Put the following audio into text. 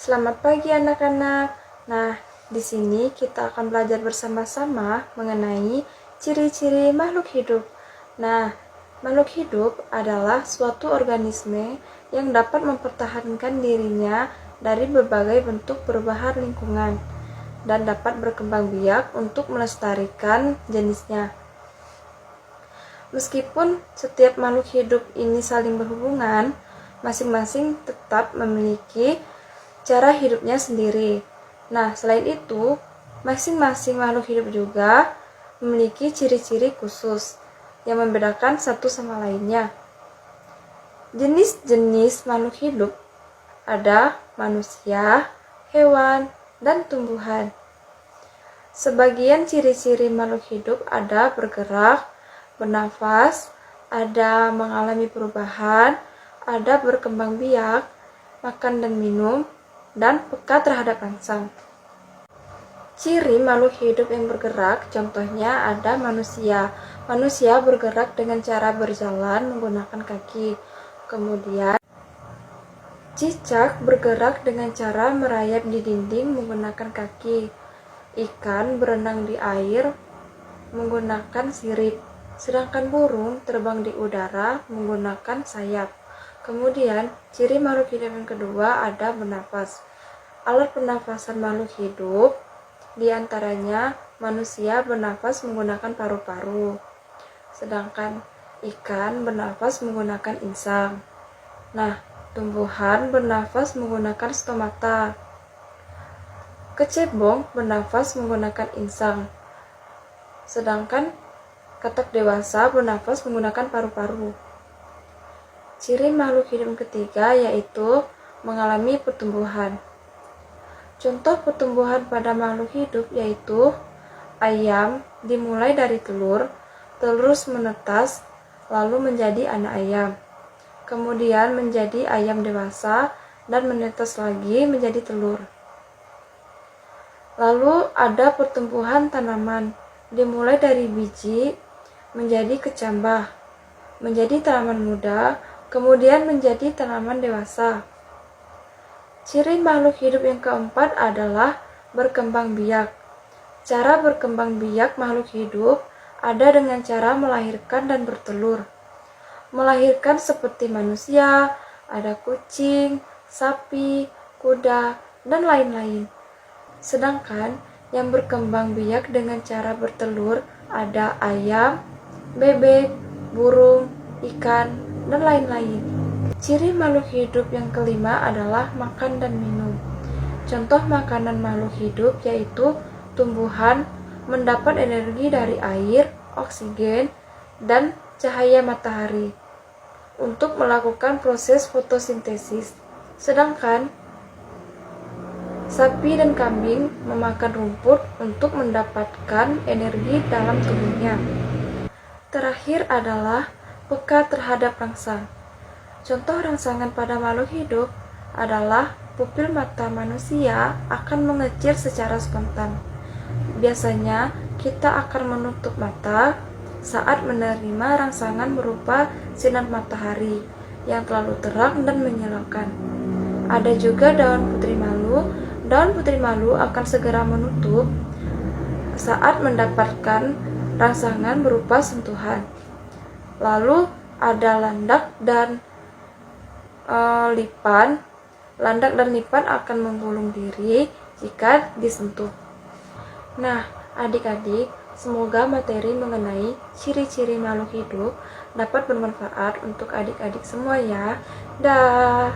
Selamat pagi anak-anak. Nah, di sini kita akan belajar bersama-sama mengenai ciri-ciri makhluk hidup. Nah, makhluk hidup adalah suatu organisme yang dapat mempertahankan dirinya dari berbagai bentuk perubahan lingkungan dan dapat berkembang biak untuk melestarikan jenisnya. Meskipun setiap makhluk hidup ini saling berhubungan, masing-masing tetap memiliki cara hidupnya sendiri. Nah, selain itu, masing-masing makhluk hidup juga memiliki ciri-ciri khusus yang membedakan satu sama lainnya. Jenis-jenis makhluk hidup ada manusia, hewan, dan tumbuhan. Sebagian ciri-ciri makhluk hidup ada bergerak, bernafas, ada mengalami perubahan, ada berkembang biak, makan dan minum, dan peka terhadap rangsang. Ciri makhluk hidup yang bergerak, contohnya ada manusia. Manusia bergerak dengan cara berjalan menggunakan kaki. Kemudian, cicak bergerak dengan cara merayap di dinding menggunakan kaki. Ikan berenang di air menggunakan sirip. Sedangkan burung terbang di udara menggunakan sayap. Kemudian, ciri makhluk hidup yang kedua ada bernafas. Alat pernafasan makhluk hidup diantaranya manusia bernafas menggunakan paru-paru, sedangkan ikan bernafas menggunakan insang. Nah, tumbuhan bernafas menggunakan stomata. Kecebong bernafas menggunakan insang, sedangkan katak dewasa bernafas menggunakan paru-paru. Ciri makhluk hidup ketiga yaitu mengalami pertumbuhan. Contoh pertumbuhan pada makhluk hidup yaitu ayam dimulai dari telur, terus menetas, lalu menjadi anak ayam. Kemudian menjadi ayam dewasa dan menetas lagi menjadi telur. Lalu ada pertumbuhan tanaman, dimulai dari biji menjadi kecambah, menjadi tanaman muda, kemudian menjadi tanaman dewasa. Ciri makhluk hidup yang keempat adalah berkembang biak. Cara berkembang biak makhluk hidup ada dengan cara melahirkan dan bertelur. Melahirkan seperti manusia, ada kucing, sapi, kuda, dan lain-lain. Sedangkan yang berkembang biak dengan cara bertelur ada ayam, bebek, burung, ikan, dan lain-lain. Ciri makhluk hidup yang kelima adalah makan dan minum. Contoh makanan makhluk hidup yaitu tumbuhan mendapat energi dari air, oksigen, dan cahaya matahari untuk melakukan proses fotosintesis. Sedangkan sapi dan kambing memakan rumput untuk mendapatkan energi dalam tubuhnya. Terakhir adalah peka terhadap rangsang. Contoh rangsangan pada makhluk hidup adalah pupil mata manusia akan mengecil secara spontan. Biasanya kita akan menutup mata saat menerima rangsangan berupa sinar matahari yang terlalu terang dan menyilaukan. Ada juga daun putri malu. Daun putri malu akan segera menutup saat mendapatkan rangsangan berupa sentuhan. Lalu ada landak dan lipan. Landak dan lipan akan menggulung diri jika disentuh. Nah, adik-adik, semoga materi mengenai ciri-ciri makhluk hidup dapat bermanfaat untuk adik-adik semua ya. Dah.